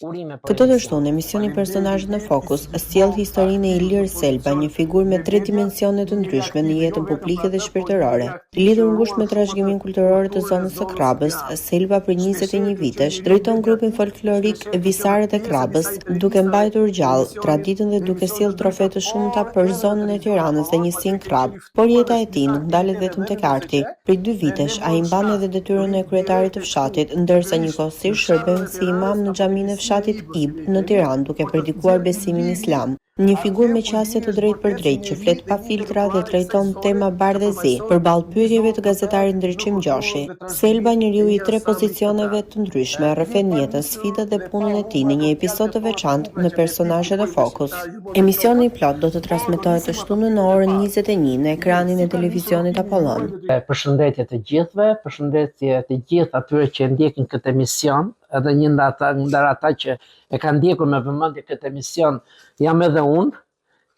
Këtë të shtunë, emisioni Personazhet në Fokus sjell historinë e Ilir Selba, një figurë me 3 dimensione të ndryshme në jetën publike dhe shpirtërore. Lidhur ngushtë me trashëgiminë kulturore të zonës së Krabës, Selba për 21 vitesh drejton grupin folklorik Visarët e Krabës, duke mbajtur gjallë traditën dhe duke sjellë trofe të shumta për zonën e Tiranës dhe njësinë Krab. Por jeta e tij nuk ndalet vetëm tek arti. Prej 2 vitesh ai mban edhe detyrën e kryetarit të fshatit, ndërsa njëkohësisht shërben si imam në xhaminë e fshatit Ib në Tiranë duke predikuar besimin islam. Një figurë me qasje të drejtë për drejtë që flet pa filtra dhe trajton tema bardhë dhe zi, përballë pyetjeve të gazetarit Ndriçim Gjoshi. Selba, njeriu i 3 pozicioneve të ndryshme, rrëfen jetën, sfidat dhe punën e tij në një episod të veçantë në Personazhet e Fokus. Emisioni i plot do të transmetohet të shtunën në orën 21 në ekranin e televizionit Apollon. Përshëndetje të gjithëve, përshëndetje të gjithë atyre që ndjekin këtë emision, edhe një ndar ata që e kanë ndjekur me vëmendje këtë emision, jam edhe unë,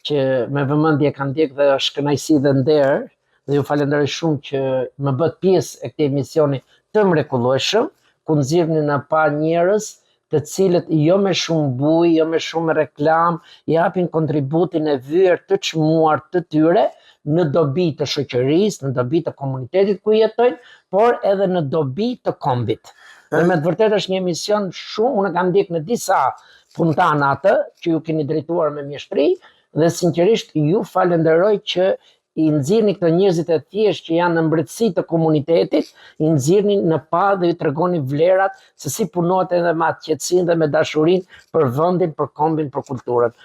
që me vëmendje kanë ndjek dhe është kënaqësi dhe nder, dhe ju falenderoj shumë që më bët pjesë e këtij emisioni të mrekullueshëm, ku nxirrni në pa njerëz të cilët jo me shumë bujë, jo me shumë reklam, japin kontributin e vyer të çmuar të tyre në dobi të shoqërisë, në dobi të komunitetit ku jetojnë, por edhe në dobi të kombit. Dhe me të vërtetë është një emision shumë, unë kam ndjek në disa puntana atë që ju keni drejtuar me mjeshtri dhe sinqerisht ju falenderoj që i nxirrni këto njerëzit e thjeshtë që janë në mbretësi të komunitetit, i nxirrni në pa dhe ju tregoni vlerat se si punohet edhe me atë qetësinë dhe me dashurinë për vendin, për kombin, për kulturën.